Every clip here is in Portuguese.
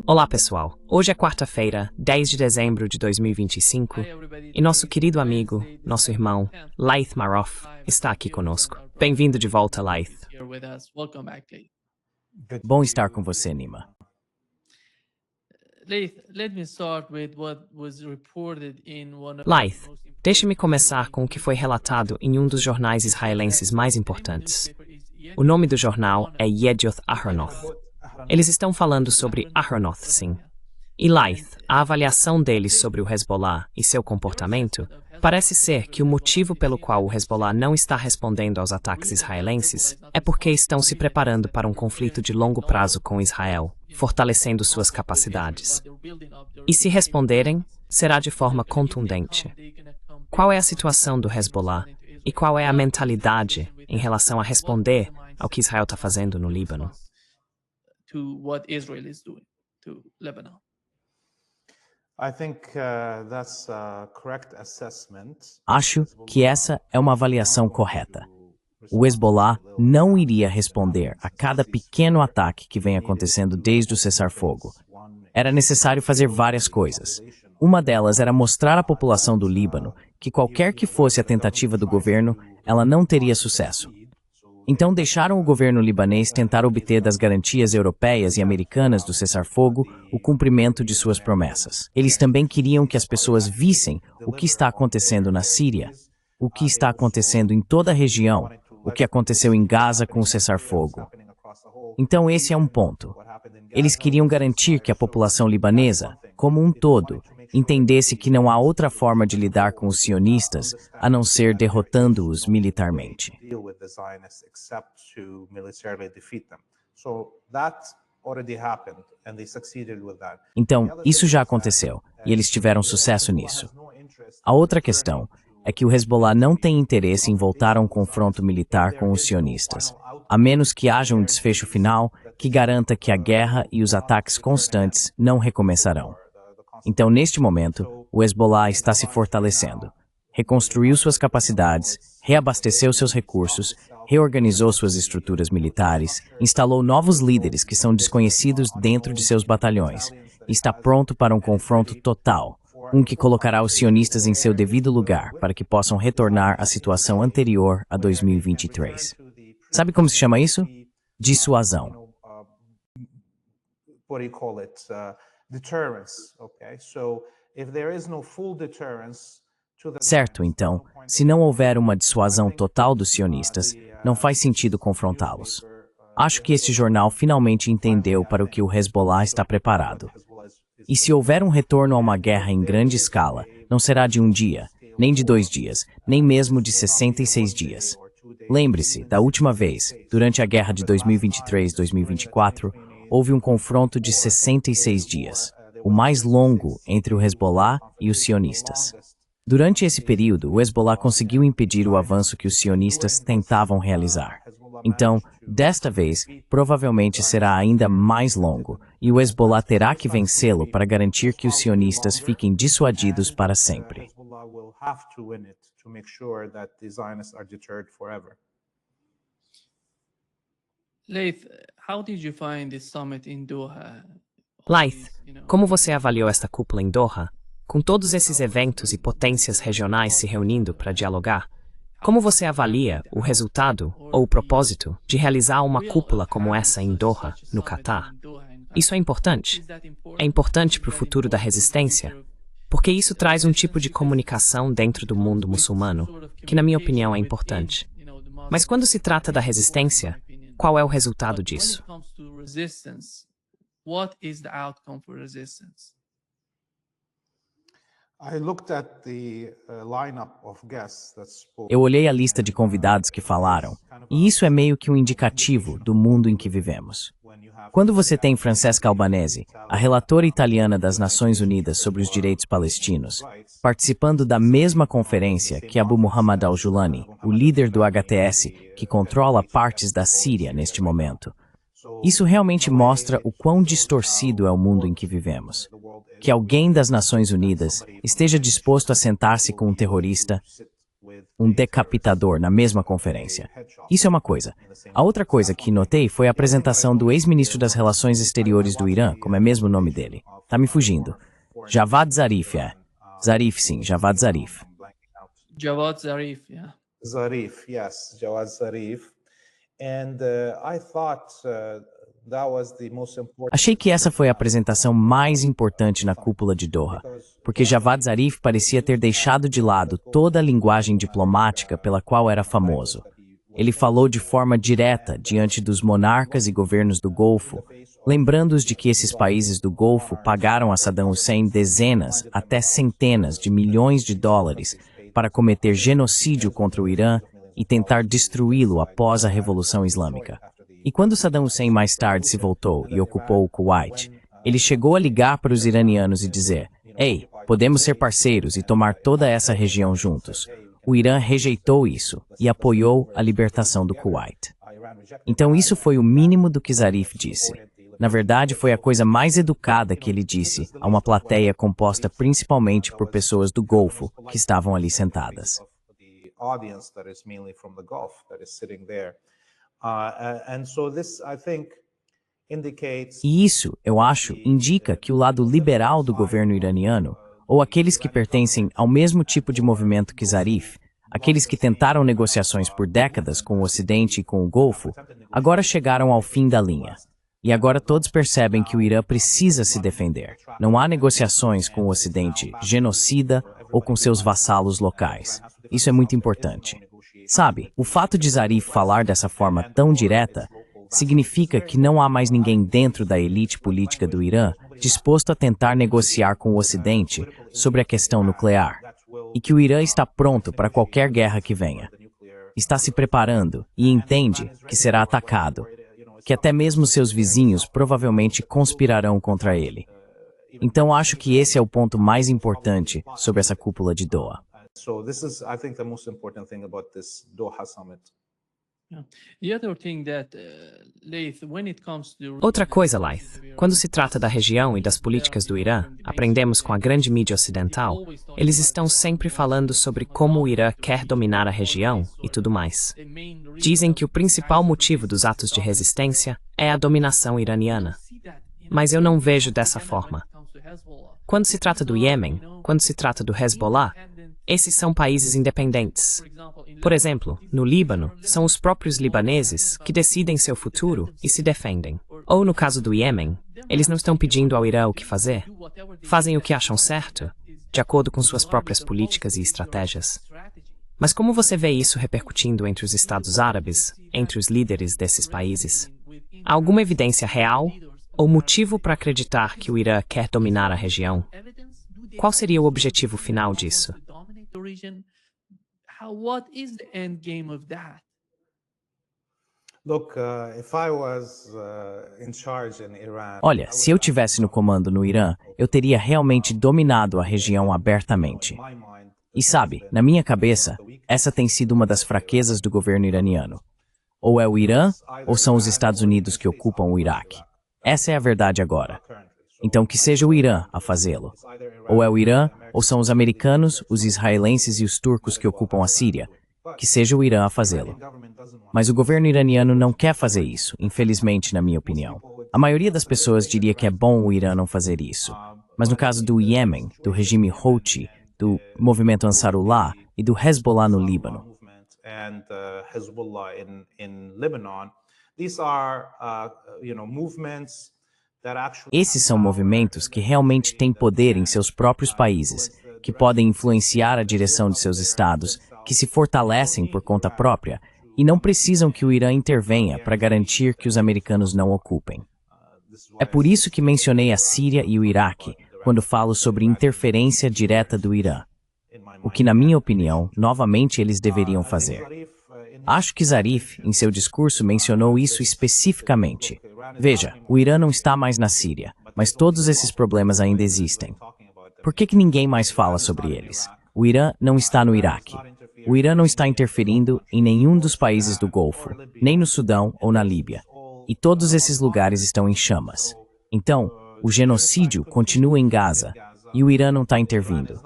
Olá pessoal, hoje é quarta-feira, 10 de dezembro de 2025, e nosso querido amigo, nosso irmão, Laith Maroff, está aqui conosco. Bem-vindo de volta, Laith. Bom estar com você, Nima. Laith, deixe-me começar com o que foi relatado em um dos jornais israelenses mais importantes. O nome do jornal é Yedioth Ahronoth. Eles estão falando sobre Ahronoth, sim. E Laith, a avaliação deles sobre o Hezbollah e seu comportamento parece ser que o motivo pelo qual o Hezbollah não está respondendo aos ataques israelenses é porque estão se preparando para um conflito de longo prazo com Israel, fortalecendo suas capacidades. E se responderem, será de forma contundente. Qual é a situação do Hezbollah e qual é a mentalidade em relação a responder ao que Israel está fazendo no Líbano? Acho que essa é uma avaliação correta. O Hezbollah não iria responder a cada pequeno ataque que vem acontecendo desde o cessar-fogo. Era necessário fazer várias coisas. Uma delas era mostrar à população do Líbano que qualquer que fosse a tentativa do governo, ela não teria sucesso. Então deixaram o governo libanês tentar obter das garantias europeias e americanas do cessar-fogo o cumprimento de suas promessas. Eles também queriam que as pessoas vissem o que está acontecendo na Síria, o que está acontecendo em toda a região, o que aconteceu em Gaza com o cessar-fogo. Então esse é um ponto. Eles queriam garantir que a população libanesa, como um todo, entendesse que não há outra forma de lidar com os sionistas a não ser derrotando-os militarmente. Então, isso já aconteceu, e eles tiveram sucesso nisso. A outra questão é que o Hezbollah não tem interesse em voltar a um confronto militar com os sionistas, a menos que haja um desfecho final que garanta que a guerra e os ataques constantes não recomeçarão. Então, neste momento, o Hezbollah está se fortalecendo. Reconstruiu suas capacidades, reabasteceu seus recursos, reorganizou suas estruturas militares, instalou novos líderes que são desconhecidos dentro de seus batalhões e está pronto para um confronto total, um que colocará os sionistas em seu devido lugar para que possam retornar à situação anterior a 2023. Sabe como se chama isso? Dissuasão. Certo, então, se não houver uma dissuasão total dos sionistas, não faz sentido confrontá-los. Acho que este jornal finalmente entendeu para o que o Hezbollah está preparado. E se houver um retorno a uma guerra em grande escala, não será de um dia, nem de 2 dias, nem mesmo de 66 dias. Lembre-se, da última vez, durante a guerra de 2023-2024, houve um confronto de 66 dias, o mais longo entre o Hezbollah e os sionistas. Durante esse período, o Hezbollah conseguiu impedir o avanço que os sionistas tentavam realizar. Então, desta vez, provavelmente será ainda mais longo, e o Hezbollah terá que vencê-lo para garantir que os sionistas fiquem dissuadidos para sempre. Laith, como você avaliou esta cúpula em Doha? Com todos esses eventos e potências regionais se reunindo para dialogar, como você avalia o resultado ou o propósito de realizar uma cúpula como essa em Doha, no Catar? Isso é importante. É importante para o futuro da resistência, porque isso traz um tipo de comunicação dentro do mundo muçulmano, que na minha opinião é importante. Mas quando se trata da resistência, qual é o resultado disso? Eu olhei a lista de convidados que falaram, e isso é meio que um indicativo do mundo em que vivemos. Quando você tem Francesca Albanese, a relatora italiana das Nações Unidas sobre os Direitos Palestinos, participando da mesma conferência que Abu Muhammad al-Julani, o líder do HTS, que controla partes da Síria neste momento, isso realmente mostra o quão distorcido é o mundo em que vivemos. Que alguém das Nações Unidas esteja disposto a sentar-se com um terrorista um decapitador na mesma conferência. Isso é uma coisa. A outra coisa que notei foi a apresentação do ex-ministro das Relações Exteriores do Irã, como é mesmo o nome dele. Tá me fugindo. Javad Zarif, Zarif, sim, Javad Zarif. Javad Zarif, yeah. Zarif, yes, Jawad Zarif. And I thought that was the most important. Achei que essa foi a apresentação mais importante na cúpula de Doha, porque Javad Zarif parecia ter deixado de lado toda a linguagem diplomática pela qual era famoso. Ele falou de forma direta diante dos monarcas e governos do Golfo, lembrando-os de que esses países do Golfo pagaram a Saddam Hussein dezenas até centenas de milhões de dólares para cometer genocídio contra o Irã e tentar destruí-lo após a Revolução Islâmica. E quando Saddam Hussein mais tarde se voltou e ocupou o Kuwait, ele chegou a ligar para os iranianos e dizer: "Ei, podemos ser parceiros e tomar toda essa região juntos." O Irã rejeitou isso e apoiou a libertação do Kuwait. Então isso foi o mínimo do que Zarif disse. Na verdade, foi a coisa mais educada que ele disse a uma plateia composta principalmente por pessoas do Golfo que estavam ali sentadas. E isso, eu acho, indica que o lado liberal do governo iraniano, ou aqueles que pertencem ao mesmo tipo de movimento que Zarif, aqueles que tentaram negociações por décadas com o Ocidente e com o Golfo, agora chegaram ao fim da linha. E agora todos percebem que o Irã precisa se defender. Não há negociações com o Ocidente genocida ou com seus vassalos locais. Isso é muito importante. Sabe, o fato de Zarif falar dessa forma tão direta significa que não há mais ninguém dentro da elite política do Irã disposto a tentar negociar com o Ocidente sobre a questão nuclear, e que o Irã está pronto para qualquer guerra que venha. Está se preparando e entende que será atacado, que até mesmo seus vizinhos provavelmente conspirarão contra ele. Então acho que esse é o ponto mais importante sobre essa cúpula de Doha. So this is, I think, the most important thing about this Doha summit. Outra coisa, Laith, quando se trata da região e das políticas do Irã, aprendemos com a grande mídia ocidental, eles estão sempre falando sobre como o Irã quer dominar a região e tudo mais. Dizem que o principal motivo dos atos de resistência é a dominação iraniana. Mas eu não vejo dessa forma. Quando se trata do Iêmen, quando se trata do Hezbollah, esses são países independentes. Por exemplo, no Líbano, são os próprios libaneses que decidem seu futuro e se defendem. Ou no caso do Iêmen, eles não estão pedindo ao Irã o que fazer. Fazem o que acham certo, de acordo com suas próprias políticas e estratégias. Mas como você vê isso repercutindo entre os Estados Árabes, entre os líderes desses países? Há alguma evidência real ou motivo para acreditar que o Irã quer dominar a região? Qual seria o objetivo final disso? What is the end game of that? Look, if I was in charge in Iran, Olha, se eu tivesse no comando no Irã, eu teria realmente dominado a região abertamente. E sabe, na minha cabeça, essa tem sido uma das fraquezas do governo iraniano. Ou é o Irã, ou são os Estados Unidos que ocupam o Iraque. Essa é a verdade agora. Então que seja o Irã a fazê-lo. Ou é o Irã, ou são os americanos, os israelenses e os turcos que ocupam a Síria. Que seja o Irã a fazê-lo. Mas o governo iraniano não quer fazer isso, infelizmente, na minha opinião. A maioria das pessoas diria que é bom o Irã não fazer isso. Mas no caso do Iêmen, do regime Houthi, do movimento Ansarullah e do Hezbollah no Líbano, esses são movimentos que realmente têm poder em seus próprios países, que podem influenciar a direção de seus estados, que se fortalecem por conta própria e não precisam que o Irã intervenha para garantir que os americanos não ocupem. É por isso que mencionei a Síria e o Iraque quando falo sobre interferência direta do Irã. O que, na minha opinião, novamente eles deveriam fazer. Acho que Zarif, em seu discurso, mencionou isso especificamente. Veja, o Irã não está mais na Síria, mas todos esses problemas ainda existem. Por que ninguém mais fala sobre eles? O Irã não está no Iraque. O Irã não está interferindo em nenhum dos países do Golfo, nem no Sudão ou na Líbia. E todos esses lugares estão em chamas. Então, o genocídio continua em Gaza e o Irã não está intervindo.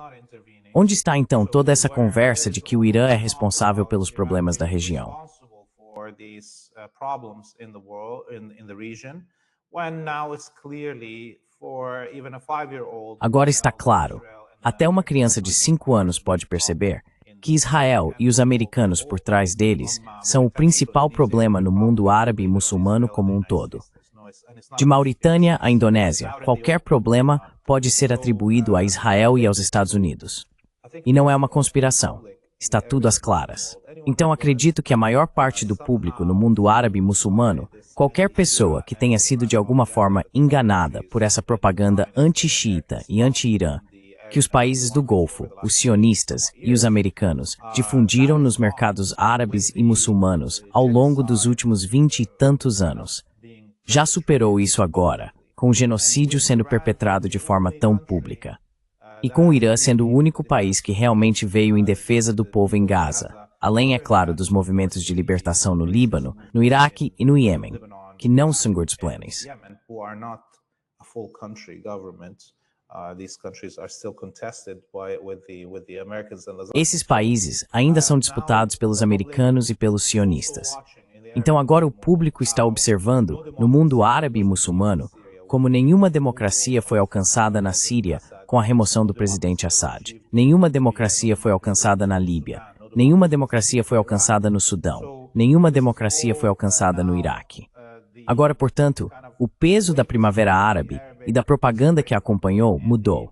Onde está então toda essa conversa de que o Irã é responsável pelos problemas da região? Agora está claro. Até uma criança de 5 anos pode perceber que Israel e os americanos por trás deles são o principal problema no mundo árabe e muçulmano como um todo. De Mauritânia à Indonésia, qualquer problema pode ser atribuído a Israel e aos Estados Unidos. E não é uma conspiração. Está tudo às claras. Então acredito que a maior parte do público no mundo árabe e muçulmano, qualquer pessoa que tenha sido de alguma forma enganada por essa propaganda anti-xiita e anti-Irã, que os países do Golfo, os sionistas e os americanos difundiram nos mercados árabes e muçulmanos ao longo dos últimos 20 e tantos anos. Já superou isso agora, com o genocídio sendo perpetrado de forma tão pública. E com o Irã sendo o único país que realmente veio em defesa do povo em Gaza, além, é claro, dos movimentos de libertação no Líbano, no Iraque e no Iêmen, que não são grandes planos. Esses países ainda são disputados pelos americanos e pelos sionistas. Então agora o público está observando, no mundo árabe e muçulmano, como nenhuma democracia foi alcançada na Síria com a remoção do presidente Assad. Nenhuma democracia foi alcançada na Líbia. Nenhuma democracia foi alcançada no Sudão. Nenhuma democracia foi alcançada no Iraque. Agora, portanto, o peso da Primavera Árabe e da propaganda que a acompanhou mudou.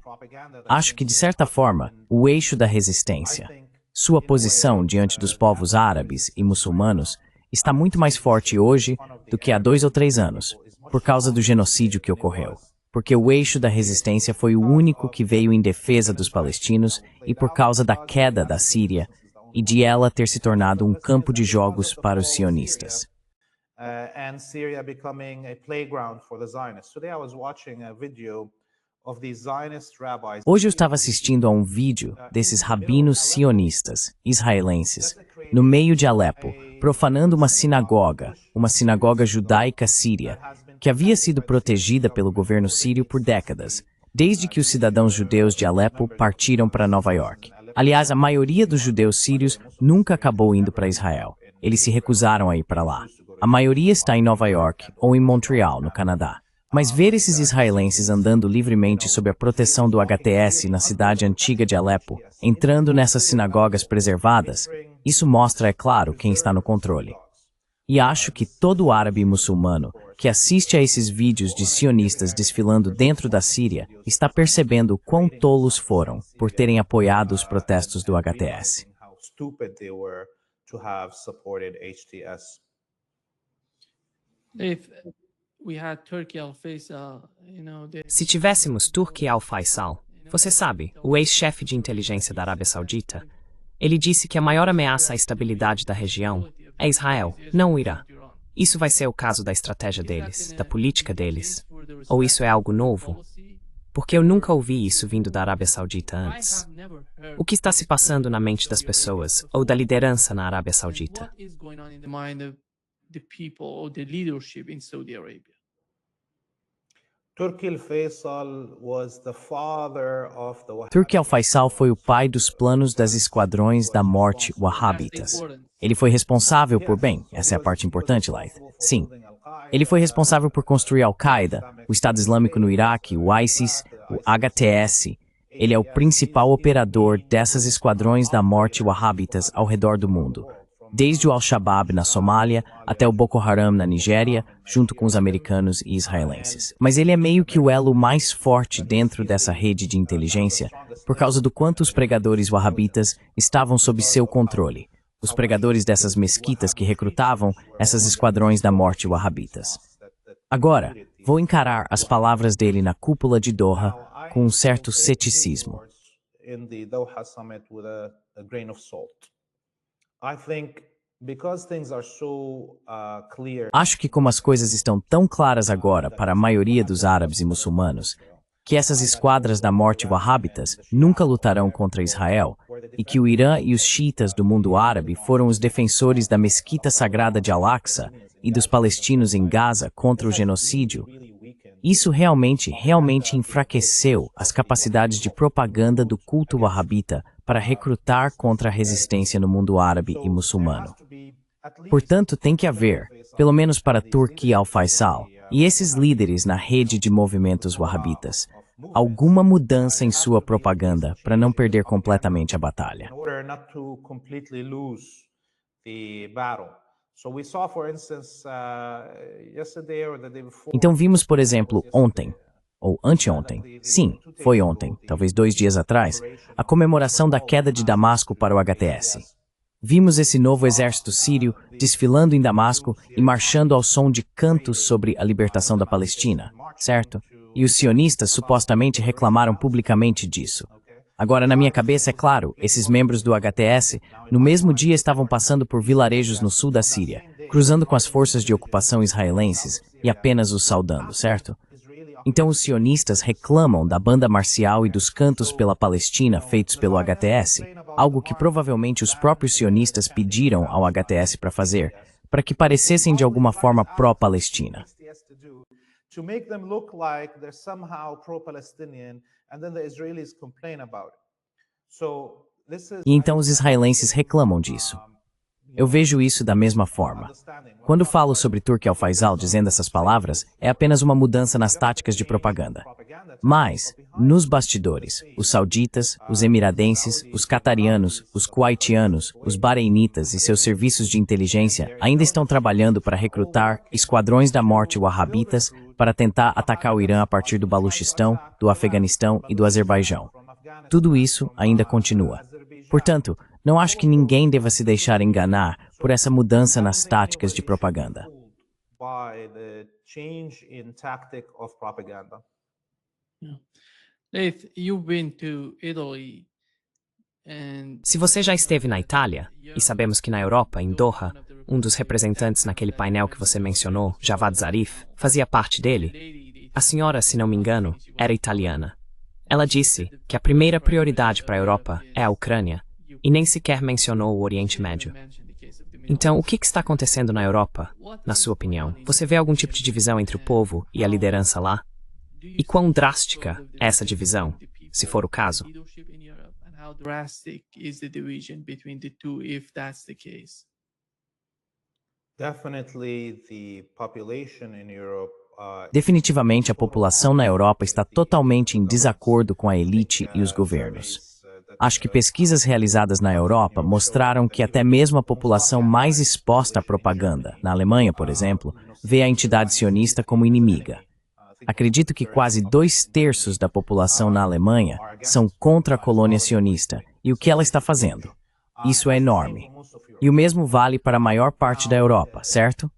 Acho que, de certa forma, o eixo da resistência, sua posição diante dos povos árabes e muçulmanos, está muito mais forte hoje do que há 2 ou 3 anos, por causa do genocídio que ocorreu. Porque o eixo da resistência foi o único que veio em defesa dos palestinos e por causa da queda da Síria e de ela ter se tornado um campo de jogos para os sionistas. Hoje eu estava assistindo a um vídeo desses rabinos sionistas israelenses no meio de Alepo, profanando uma sinagoga judaica síria, que havia sido protegida pelo governo sírio por décadas, desde que os cidadãos judeus de Alepo partiram para Nova York. Aliás, a maioria dos judeus sírios nunca acabou indo para Israel. Eles se recusaram a ir para lá. A maioria está em Nova York ou em Montreal, no Canadá. Mas ver esses israelenses andando livremente sob a proteção do HTS na cidade antiga de Alepo, entrando nessas sinagogas preservadas, isso mostra, é claro, quem está no controle. E acho que todo árabe e muçulmano que assiste a esses vídeos de sionistas desfilando dentro da Síria está percebendo quão tolos foram por terem apoiado os protestos do HTS. Se tivéssemos Turki al-Faisal, você sabe, o ex-chefe de inteligência da Arábia Saudita, ele disse que a maior ameaça à estabilidade da região é Israel, não o Irã. Isso vai ser o caso da estratégia deles, da política deles? Ou isso é algo novo? Porque eu nunca ouvi isso vindo da Arábia Saudita antes. O que está se passando na mente das pessoas, ou da liderança na Arábia Saudita? Turki al-Faisal foi o pai dos planos das esquadrões da morte wahhabitas. Ele foi responsável por, bem, essa é a parte importante, Laith. Sim. Ele foi responsável por construir Al-Qaeda, o Estado Islâmico no Iraque, o ISIS, o HTS. Ele é o principal operador dessas esquadrões da morte wahhabitas ao redor do mundo. Desde o Al-Shabaab na Somália até o Boko Haram na Nigéria, junto com os americanos e israelenses. Mas ele é meio que o elo mais forte dentro dessa rede de inteligência por causa do quanto os pregadores wahhabitas estavam sob seu controle. Os pregadores dessas mesquitas que recrutavam essas esquadrões da morte wahhabitas. Agora, vou encarar as palavras dele na cúpula de Doha com um certo ceticismo. Acho que como as coisas estão tão claras agora para a maioria dos árabes e muçulmanos, que essas esquadras da morte wahhabitas nunca lutarão contra Israel, e que o Irã e os xiitas do mundo árabe foram os defensores da mesquita sagrada de Al-Aqsa e dos palestinos em Gaza contra o genocídio, Isso realmente enfraqueceu as capacidades de propaganda do culto wahhabita para recrutar contra a resistência no mundo árabe e muçulmano. Portanto, tem que haver, pelo menos para Turki al-Faisal e esses líderes na rede de movimentos wahhabitas, alguma mudança em sua propaganda para não perder completamente a batalha. Então vimos, por exemplo, ontem, ou anteontem, sim, foi ontem, talvez 2 dias atrás, a comemoração da queda de Damasco para o HTS. Vimos esse novo exército sírio desfilando em Damasco e marchando ao som de cantos sobre a libertação da Palestina, certo? E os sionistas supostamente reclamaram publicamente disso. Agora, na minha cabeça, é claro, esses membros do HTS, no mesmo dia estavam passando por vilarejos no sul da Síria, cruzando com as forças de ocupação israelenses e apenas os saudando, certo? Então os sionistas reclamam da banda marcial e dos cantos pela Palestina feitos pelo HTS, algo que provavelmente os próprios sionistas pediram ao HTS para fazer, para que parecessem de alguma forma pró-Palestina. E então os israelenses reclamam disso. Eu vejo isso da mesma forma. Quando falo sobre Turki al-Faisal dizendo essas palavras, é apenas uma mudança nas táticas de propaganda. Mas, nos bastidores, os sauditas, os emiradenses, os catarianos, os kuwaitianos, os bahreinitas e seus serviços de inteligência ainda estão trabalhando para recrutar esquadrões da morte wahhabitas para tentar atacar o Irã a partir do Baluchistão, do Afeganistão e do Azerbaijão. Tudo isso ainda continua. Portanto, não acho que ninguém deva se deixar enganar por essa mudança nas táticas de propaganda. Se você já esteve na Itália, e sabemos que na Europa, em Doha, um dos representantes naquele painel que você mencionou, Javad Zarif, fazia parte dele, a senhora, se não me engano, era italiana. Ela disse que a primeira prioridade para a Europa é a Ucrânia, e nem sequer mencionou o Oriente Médio. Então, o que está acontecendo na Europa, na sua opinião? Você vê algum tipo de divisão entre o povo e a liderança lá? E quão drástica é essa divisão, se for o caso? Definitivamente, a população na Europa está totalmente em desacordo com a elite e os governos. Acho que pesquisas realizadas na Europa mostraram que até mesmo a população mais exposta à propaganda, na Alemanha, por exemplo, vê a entidade sionista como inimiga. Acredito que quase 2/3 da população na Alemanha são contra a colônia sionista e o que ela está fazendo. Isso é enorme. E o mesmo vale para a maior parte da Europa, certo?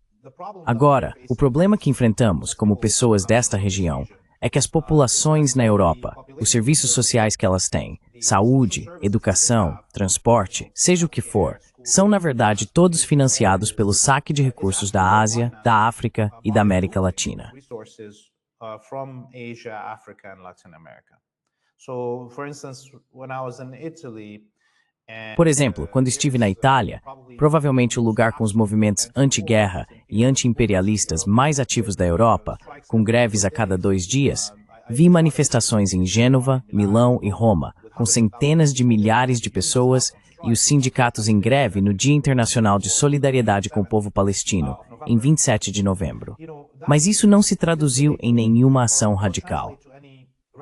Agora, o problema que enfrentamos como pessoas desta região é que as populações na Europa, os serviços sociais que elas têm, saúde, educação, transporte, seja o que for, são na verdade todos financiados pelo saque de recursos da Ásia, da África e da América Latina. Por exemplo, quando estive na Itália, provavelmente o lugar com os movimentos anti-guerra e anti-imperialistas mais ativos da Europa, com greves a cada 2 dias, vi manifestações em Gênova, Milão e Roma, com centenas de milhares de pessoas e os sindicatos em greve no Dia Internacional de Solidariedade com o Povo Palestino, em 27 de novembro. Mas isso não se traduziu em nenhuma ação radical.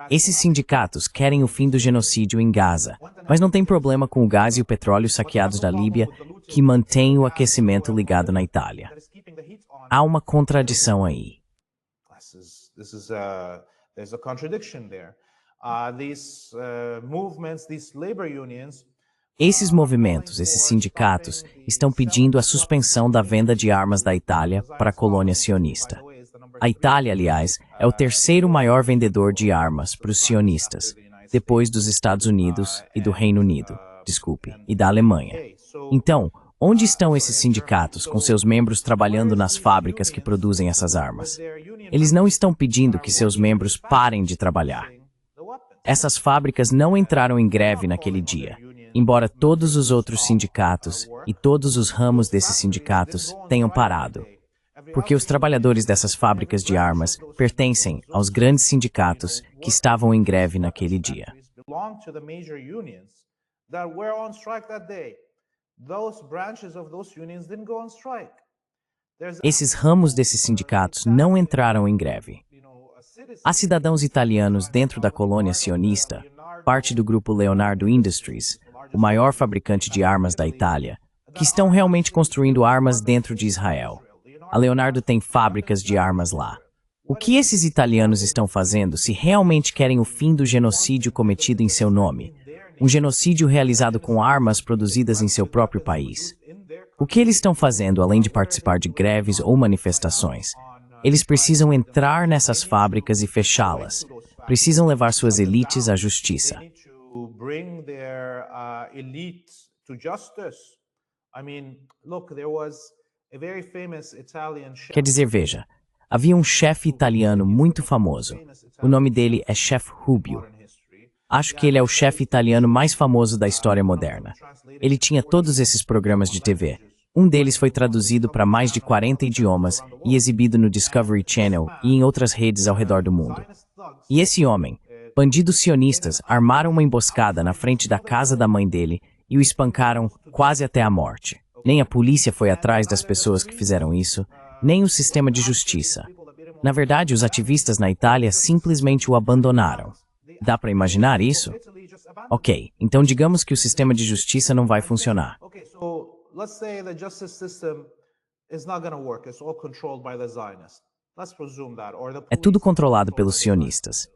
Esses sindicatos querem o fim do genocídio em Gaza, mas não tem problema com o gás e o petróleo saqueados da Líbia, que mantém o aquecimento ligado na Itália. Há uma contradição aí. Esses movimentos, esses sindicatos, estão pedindo a suspensão da venda de armas da Itália para a colônia sionista. A Itália, aliás, é o 3º maior vendedor de armas para os sionistas, depois dos Estados Unidos e do Reino Unido, e da Alemanha. Então, onde estão esses sindicatos com seus membros trabalhando nas fábricas que produzem essas armas? Eles não estão pedindo que seus membros parem de trabalhar. Essas fábricas não entraram em greve naquele dia, embora todos os outros sindicatos e todos os ramos desses sindicatos tenham parado. porque os trabalhadores dessas fábricas de armas pertencem aos grandes sindicatos que estavam em greve naquele dia. belong to the major unions that were on strike that day. Those branches of those unions didn't go on strike. Esses ramos desses sindicatos não entraram em greve. Há cidadãos italianos dentro da colônia sionista, parte do grupo Leonardo Industries, o maior fabricante de armas da Itália, que estão realmente construindo armas dentro de Israel. A Leonardo tem fábricas de armas lá. O que esses italianos estão fazendo se realmente querem o fim do genocídio cometido em seu nome? Um genocídio realizado com armas produzidas em seu próprio país. O que eles estão fazendo além de participar de greves ou manifestações? Eles precisam entrar nessas fábricas e fechá-las. Precisam levar suas elites à justiça. Quer dizer, veja, havia um chefe italiano muito famoso. O nome dele é Chef Rubio. Acho que ele é o chefe italiano mais famoso da história moderna. Ele tinha todos esses programas de TV. Um deles foi traduzido para mais de 40 idiomas e exibido no Discovery Channel e em outras redes ao redor do mundo. E esse homem, bandidos sionistas, armaram uma emboscada na frente da casa da mãe dele e o espancaram quase até a morte. Nem a polícia foi atrás das pessoas que fizeram isso, nem o sistema de justiça. Na verdade, os ativistas na Itália simplesmente o abandonaram. Dá para imaginar isso? Ok, então digamos que o sistema de justiça não vai funcionar. É tudo controlado pelos sionistas.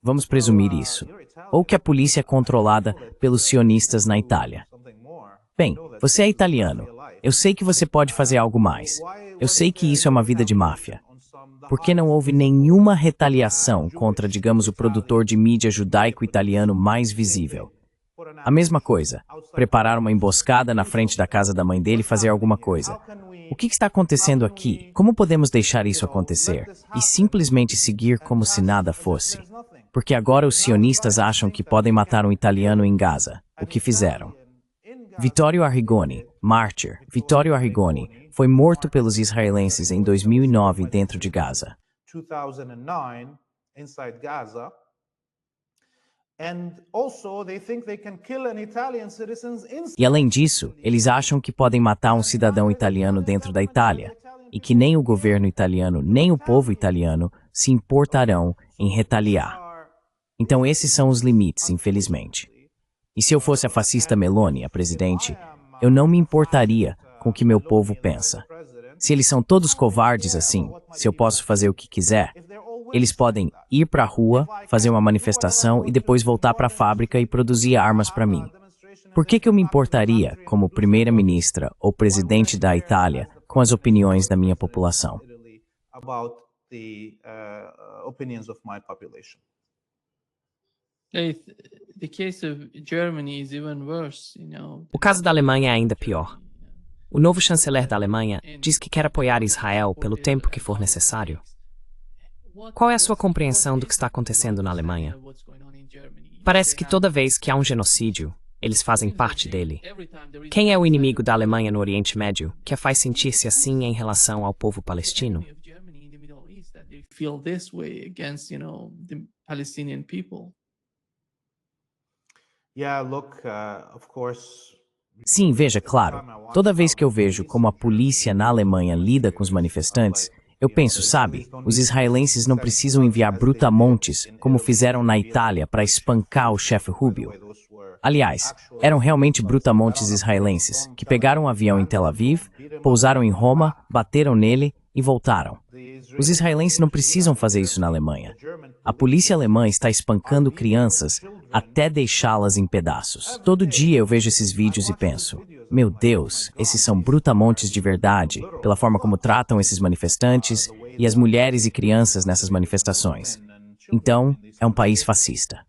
Vamos presumir isso. Ou que a polícia é controlada pelos sionistas na Itália. Bem, você é italiano. Eu sei que você pode fazer algo mais. Eu sei que isso é uma vida de máfia. Por que não houve nenhuma retaliação contra, digamos, o produtor de mídia judaico-italiano mais visível? A mesma coisa, preparar uma emboscada na frente da casa da mãe dele e fazer alguma coisa. O que está acontecendo aqui? Como podemos deixar isso acontecer e simplesmente seguir como se nada fosse? Porque agora os sionistas acham que podem matar um italiano em Gaza. O que fizeram? Vittorio Arrigoni, mártir, Vittorio Arrigoni, foi morto pelos israelenses em 2009 dentro de Gaza. E além disso, eles acham que podem matar um cidadão italiano dentro da Itália, e que nem o governo italiano, nem o povo italiano se importarão em retaliar. Então esses são os limites, infelizmente. E se eu fosse a fascista Meloni, a presidente, eu não me importaria com o que meu povo pensa. Se eles são todos covardes assim, se eu posso fazer o que quiser, eles podem ir para a rua, fazer uma manifestação e depois voltar para a fábrica e produzir armas para mim. Por que eu me importaria, como primeira-ministra ou presidente da Itália, com as opiniões da minha população? O caso da Alemanha é ainda pior. O novo chanceler da Alemanha diz que quer apoiar Israel pelo tempo que for necessário. Qual é a sua compreensão do que está acontecendo na Alemanha? Parece que toda vez que há um genocídio, eles fazem parte dele. Quem é o inimigo da Alemanha no Oriente Médio que a faz sentir-se assim em relação ao povo palestino? Sim, veja, claro. Toda vez que eu vejo como a polícia na Alemanha lida com os manifestantes, eu penso, sabe, os israelenses não precisam enviar brutamontes, como fizeram na Itália, para espancar o chefe Rubio. Aliás, eram realmente brutamontes israelenses, que pegaram um avião em Tel Aviv, pousaram em Roma, bateram nele e voltaram. Os israelenses não precisam fazer isso na Alemanha. A polícia alemã está espancando crianças até deixá-las em pedaços. Todo dia eu vejo esses vídeos e penso, meu Deus, esses são brutamontes de verdade, pela forma como tratam esses manifestantes e as mulheres e crianças nessas manifestações. Então, é um país fascista.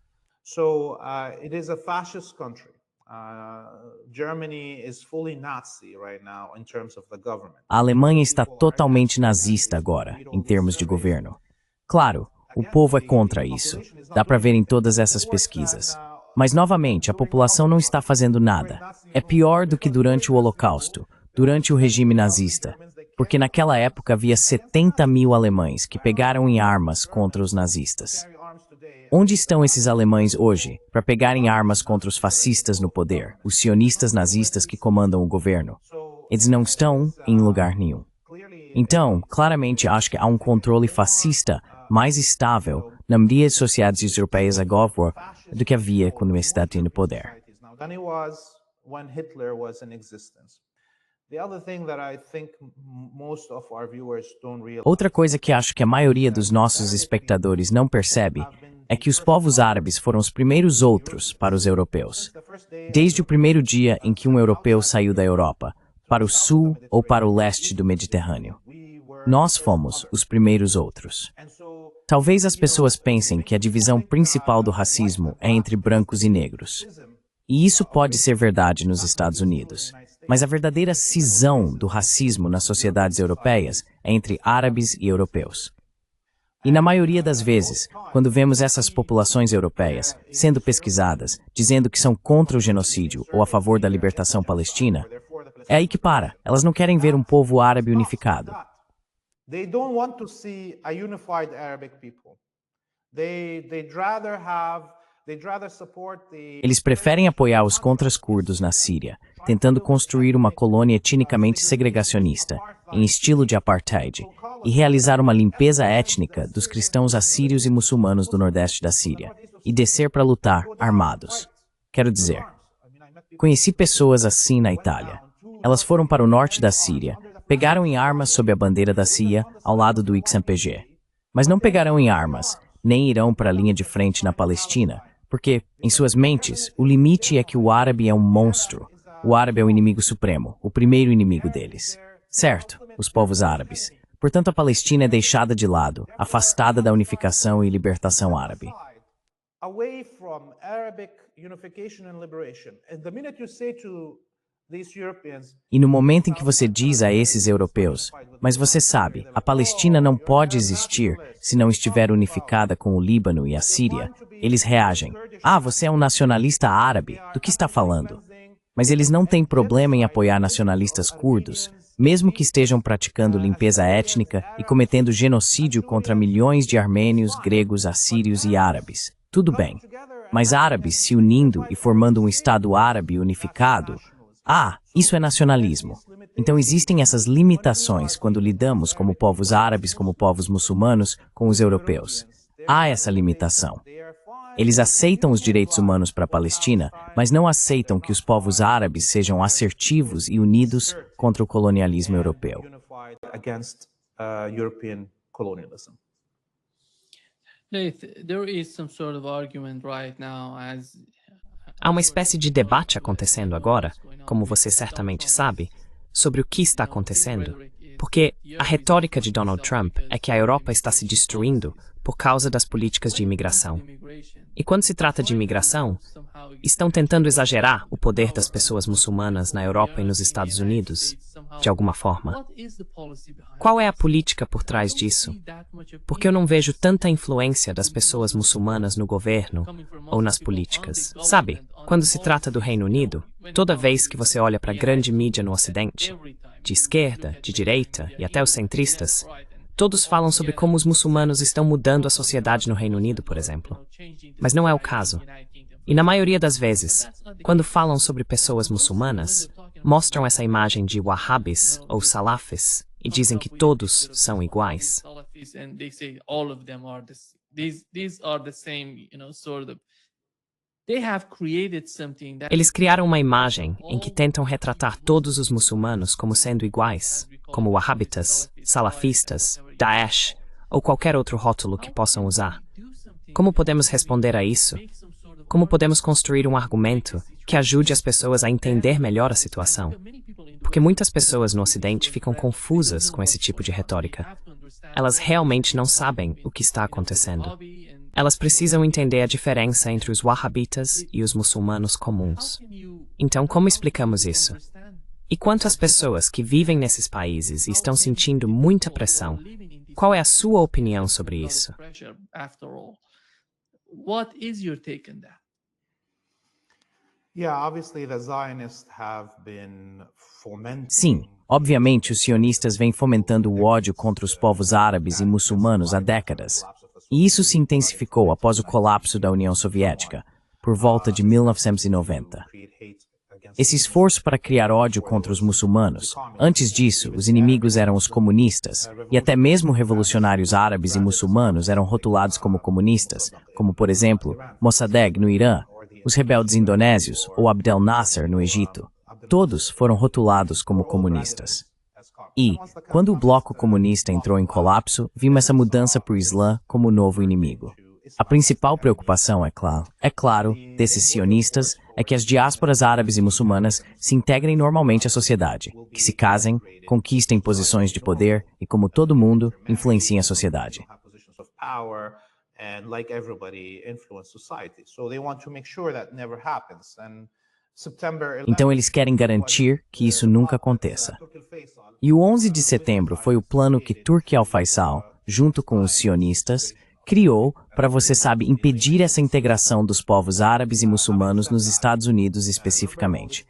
A Alemanha está totalmente nazista agora, em termos de governo. Claro, o povo é contra isso. Dá para ver em todas essas pesquisas. Mas, novamente, a população não está fazendo nada. É pior do que durante o Holocausto, durante o regime nazista. porque naquela época havia 70 mil alemães que pegaram em armas contra os nazistas. Onde estão esses alemães hoje para pegarem armas contra os fascistas no poder, os sionistas nazistas que comandam o governo? Eles não estão em lugar nenhum. Então, claramente acho que há um controle fascista mais estável na maioria das sociedades europeias agora do que havia quando o Estado tinha o poder. Outra coisa que acho que a maioria dos nossos espectadores não percebe é que os povos árabes foram os primeiros outros para os europeus. Desde o primeiro dia em que um europeu saiu da Europa, para o sul ou para o leste do Mediterrâneo. Nós fomos os primeiros outros. Talvez as pessoas pensem que a divisão principal do racismo é entre brancos e negros. E isso pode ser verdade nos Estados Unidos. Mas a verdadeira cisão do racismo nas sociedades europeias é entre árabes e europeus. E na maioria das vezes, quando vemos essas populações europeias sendo pesquisadas, dizendo que são contra o genocídio ou a favor da libertação palestina, é aí que para. Elas não querem ver um povo árabe unificado. They don't want to see a unified Arabic people. They'd rather support the... Eles preferem apoiar os contras curdos na Síria, tentando construir uma colônia etnicamente segregacionista, em estilo de apartheid, e realizar uma limpeza étnica dos cristãos assírios e muçulmanos do nordeste da Síria, e descer para lutar armados. Quero dizer, conheci pessoas assim na Itália. Elas foram para o norte da Síria, pegaram em armas sob a bandeira da CIA ao lado do XMPG. Mas não pegarão em armas, nem irão para a linha de frente na Palestina, porque, em suas mentes, o limite é que o árabe é um monstro. O árabe é o inimigo supremo, o primeiro inimigo deles. Certo, os povos árabes. Portanto, a Palestina é deixada de lado, afastada da unificação e libertação árabe. Away from Arabic unification and liberation. And the minute you say to these Europeans, E no momento em que você diz a esses europeus, mas você sabe, a Palestina não pode existir se não estiver unificada com o Líbano e a Síria, eles reagem. Ah, você é um nacionalista árabe, do que está falando? Mas eles não têm problema em apoiar nacionalistas curdos, mesmo que estejam praticando limpeza étnica e cometendo genocídio contra milhões de armênios, gregos, assírios e árabes. Tudo bem. Mas árabes se unindo e formando um Estado árabe unificado, isso é nacionalismo. Então existem essas limitações quando lidamos como povos árabes, como povos muçulmanos, com os europeus. Há essa limitação. Eles aceitam os direitos humanos para a Palestina, mas não aceitam que os povos árabes sejam assertivos e unidos contra o colonialismo europeu. against European colonialism. There is some sort of argument right now as Há uma espécie de debate acontecendo agora, como você certamente sabe, sobre o que está acontecendo, porque a retórica de Donald Trump é que a Europa está se destruindo por causa das políticas de imigração. E quando se trata de imigração, estão tentando exagerar o poder das pessoas muçulmanas na Europa e nos Estados Unidos, de alguma forma. Qual é a política por trás disso? Porque eu não vejo tanta influência das pessoas muçulmanas no governo ou nas políticas. Sabe, quando se trata do Reino Unido, toda vez que você olha para a grande mídia no Ocidente, de esquerda, de direita e até os centristas, todos falam sobre como os muçulmanos estão mudando a sociedade no Reino Unido, por exemplo. Mas não é o caso. E na maioria das vezes, quando falam sobre pessoas muçulmanas, mostram essa imagem de wahhabis ou salafis e dizem que todos são iguais. Eles criaram uma imagem em que tentam retratar todos os muçulmanos como sendo iguais, como wahhabitas, salafistas, Daesh ou qualquer outro rótulo que possam usar. Como podemos responder a isso? Como podemos construir um argumento que ajude as pessoas a entender melhor a situação? Porque muitas pessoas no Ocidente ficam confusas com esse tipo de retórica. Elas realmente não sabem o que está acontecendo. Elas precisam entender a diferença entre os wahhabitas e os muçulmanos comuns. Então, como explicamos isso? E quanto às pessoas que vivem nesses países e estão sentindo muita pressão, qual é a sua opinião sobre isso? What is your take on that? Yeah, obviously the Zionists have been fomenting. Sim, obviamente os sionistas vêm fomentando o ódio contra os povos árabes e muçulmanos há décadas. E isso se intensificou após o colapso da União Soviética, por volta de 1990. Esse esforço para criar ódio contra os muçulmanos, antes disso, os inimigos eram os comunistas, e até mesmo revolucionários árabes e muçulmanos eram rotulados como comunistas, como por exemplo, Mossadegh no Irã, os rebeldes indonésios ou Abdel Nasser no Egito. Todos foram rotulados como comunistas. E, quando o bloco comunista entrou em colapso, vimos essa mudança para o Islã como o novo inimigo. A principal preocupação, é claro, desses sionistas é que as diásporas árabes e muçulmanas se integrem normalmente à sociedade, que se casem, conquistem posições de poder e, como todo mundo, influenciem a sociedade. And like everybody influence society. So they want to make sure that never happens. And Então eles querem garantir que isso nunca aconteça. E o 11 de setembro foi o plano que Turki al-Faisal, junto com os sionistas, criou para, você sabe, impedir essa integração dos povos árabes e muçulmanos nos Estados Unidos especificamente.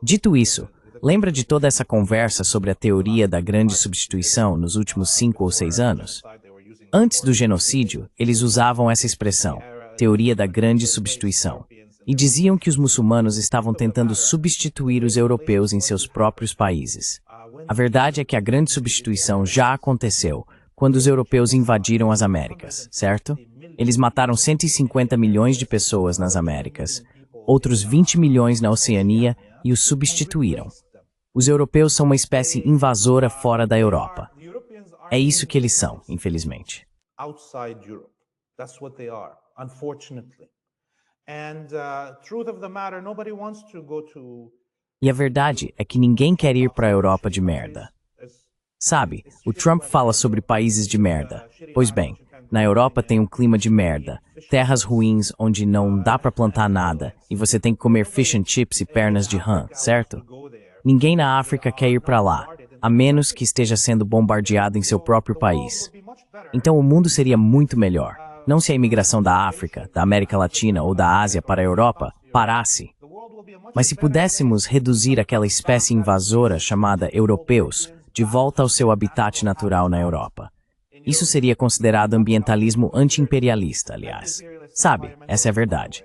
Dito isso, lembra de toda essa conversa sobre a teoria da grande substituição nos últimos 5 ou 6 anos? Antes do genocídio, eles usavam essa expressão, teoria da grande substituição, e diziam que os muçulmanos estavam tentando substituir os europeus em seus próprios países. A verdade é que a grande substituição já aconteceu quando os europeus invadiram as Américas, certo? Eles mataram 150 milhões de pessoas nas Américas, outros 20 milhões na Oceania e os substituíram. Os europeus são uma espécie invasora fora da Europa. É isso que eles são, infelizmente. Outside Europe. That's what they are, unfortunately. And truth of the matter, nobody wants to go to. E a verdade é que ninguém quer ir para a Europa de merda. Sabe, o Trump fala sobre países de merda. Pois bem, na Europa tem um clima de merda, terras ruins onde não dá para plantar nada e você tem que comer fish and chips e pernas de rã, certo? Ninguém na África quer ir para lá, a menos que esteja sendo bombardeado em seu próprio país. Então o mundo seria muito melhor, não se a imigração da África, da América Latina ou da Ásia para a Europa parasse. Mas se pudéssemos reduzir aquela espécie invasora chamada europeus de volta ao seu habitat natural na Europa. Isso seria considerado ambientalismo anti-imperialista, aliás. Sabe, essa é a verdade.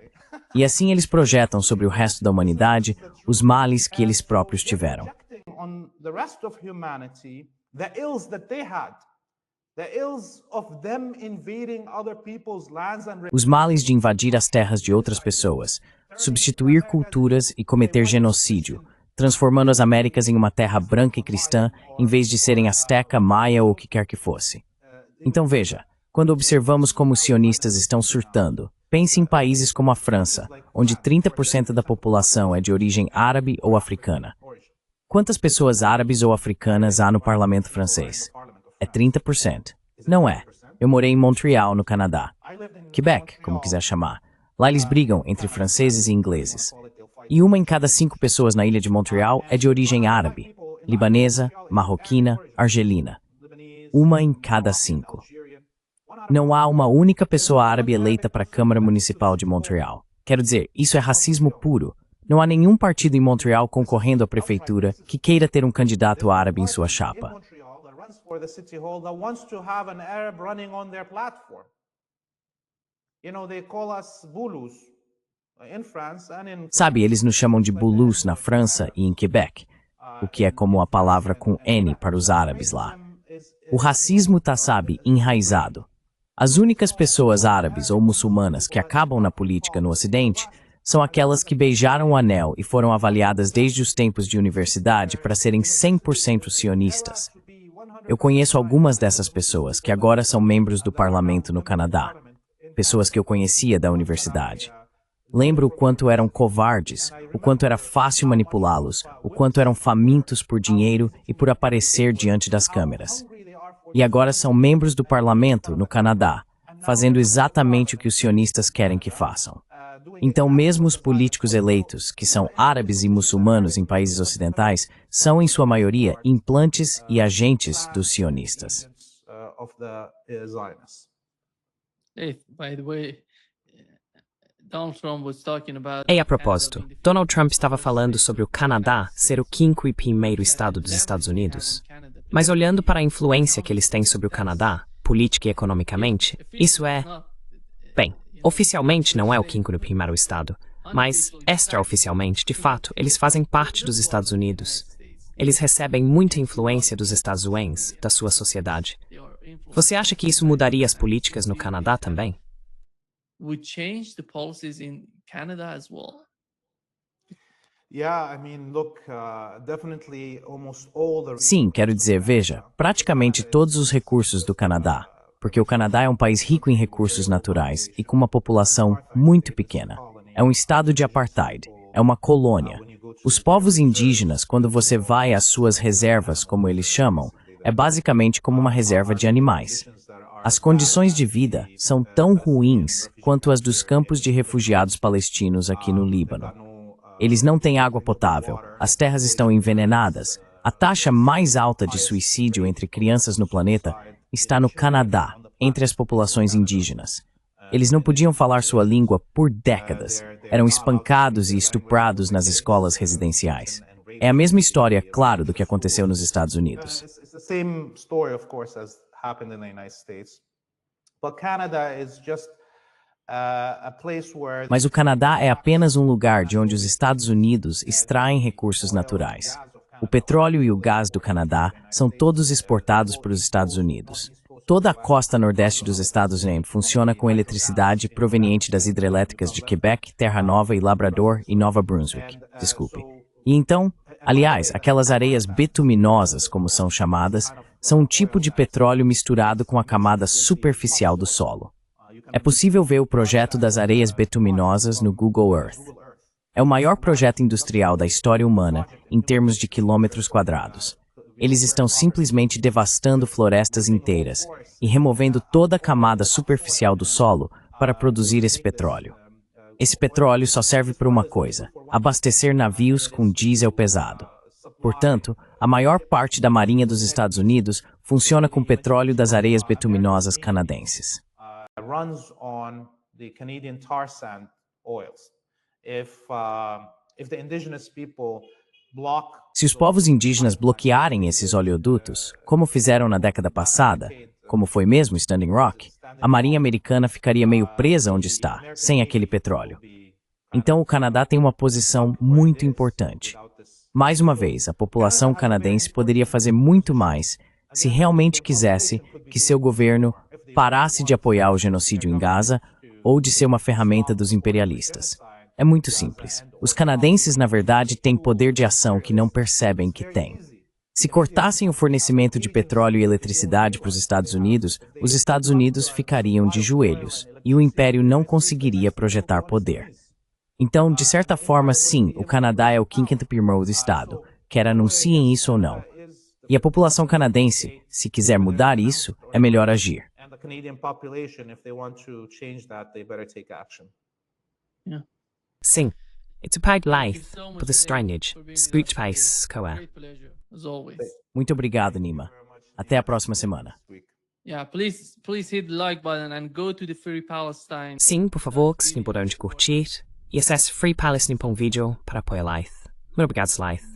E assim eles projetam sobre o resto da humanidade os males que eles próprios tiveram. Os males de invadir as terras de outras pessoas, substituir culturas e cometer genocídio, transformando as Américas em uma terra branca e cristã, em vez de serem asteca, maia ou o que quer que fosse. Então veja, quando observamos como os sionistas estão surtando, pense em países como a França, onde 30% da população é de origem árabe ou africana. Quantas pessoas árabes ou africanas há no parlamento francês? É 30%. Não é. Eu morei em Montreal, no Canadá. Quebec, como quiser chamar. Lá eles brigam entre franceses e ingleses. E 1 em cada 5 pessoas na ilha de Montreal é de origem árabe, libanesa, marroquina, argelina. 1 em cada 5. Não há uma única pessoa árabe eleita para a Câmara Municipal de Montreal. Quero dizer, isso é racismo puro. Não há nenhum partido em Montreal concorrendo à prefeitura que queira ter um candidato árabe em sua chapa. Sabe, eles nos chamam de Boulous na França e em Quebec, o que é como a palavra com N para os árabes lá. O racismo está, sabe, enraizado. As únicas pessoas árabes ou muçulmanas que acabam na política no Ocidente são aquelas que beijaram o anel e foram avaliadas desde os tempos de universidade para serem 100% sionistas. Eu conheço algumas dessas pessoas que agora são membros do parlamento no Canadá, pessoas que eu conhecia da universidade. Lembro o quanto eram covardes, o quanto era fácil manipulá-los, o quanto eram famintos por dinheiro e por aparecer diante das câmeras. E agora são membros do parlamento no Canadá, fazendo exatamente o que os sionistas querem que façam. Então, mesmo os políticos eleitos, que são árabes e muçulmanos em países ocidentais, são, em sua maioria, implantes e agentes dos sionistas. Hey, by the way, Donald Trump was talking about Ei, a propósito, Donald Trump estava falando sobre o Canadá ser o 5º estado dos Estados Unidos. Mas olhando para a influência que eles têm sobre o Canadá, política e economicamente, isso é... Bem, oficialmente não é o 5º estado, mas extraoficialmente, de fato, eles fazem parte dos Estados Unidos. Eles recebem muita influência dos Estados Unidos, da sua sociedade. Você acha que isso mudaria as políticas no Canadá também? would change the policies in Canada as well? Yeah, I mean, look, definitely almost all the... Sim, quero dizer, veja, praticamente todos os recursos do Canadá, porque o Canadá é um país rico em recursos naturais e com uma população muito pequena. É um estado de apartheid, é uma colônia. Os povos indígenas, quando você vai às suas reservas, como eles chamam, é basicamente como uma reserva de animais. As condições de vida são tão ruins quanto as dos campos de refugiados palestinos aqui no Líbano. Eles não têm água potável, as terras estão envenenadas. A taxa mais alta de suicídio entre crianças no planeta está no Canadá, entre as populações indígenas. Eles não podiam falar sua língua por décadas. Eram espancados e estuprados nas escolas residenciais. É a mesma história, claro, do que aconteceu nos Estados Unidos. It's the same story, of course, as happened in the United States. But Canada is just a place where... Mas o Canadá é apenas um lugar de onde os Estados Unidos extraem recursos naturais. O petróleo e o gás do Canadá são todos exportados para os Estados Unidos. Toda a costa nordeste dos Estados Unidos funciona com eletricidade proveniente das hidrelétricas de Quebec, Terra Nova e Labrador e Nova Brunswick. Desculpe. E então, aliás, aquelas areias bituminosas, como são chamadas, são um tipo de petróleo misturado com a camada superficial do solo. É possível ver o projeto das areias bituminosas no Google Earth. É o maior projeto industrial da história humana em termos de quilômetros quadrados. Eles estão simplesmente devastando florestas inteiras e removendo toda a camada superficial do solo para produzir esse petróleo. Esse petróleo só serve para uma coisa: abastecer navios com diesel pesado. Portanto, a maior parte da marinha dos Estados Unidos funciona com petróleo das areias bituminosas canadenses. runs on the Canadian tar sand oils. If the indigenous people block... Se os povos indígenas bloquearem esses oleodutos, como fizeram na década passada, como foi mesmo Standing Rock, a marinha americana ficaria meio presa onde está, sem aquele petróleo. Então o Canadá tem uma posição muito importante. Mais uma vez, a população canadense poderia fazer muito mais se realmente quisesse que seu governo parasse de apoiar o genocídio em Gaza ou de ser uma ferramenta dos imperialistas. É muito simples. Os canadenses, na verdade, têm poder de ação que não percebem que têm. Se cortassem o fornecimento de petróleo e eletricidade para os Estados Unidos ficariam de joelhos e o império não conseguiria projetar poder. Então, de certa forma, sim, o Canadá é o 5º estado, quer anunciem isso ou não. E a população canadense, se quiser mudar isso, é melhor agir. And the Canadian population, if they want to change that, they better take action. Sim. It's a proud life, por the strange, Scrooge Pace, Coa. Great pleasure, as always. Muito obrigado, Nima. Até a próxima semana. Yeah, please hit the like button and go to the Free Palestine. Sim, por favor, que se não puderem curtir, e acesse freepalestine.video para apoiar Life. Muito obrigado, Life.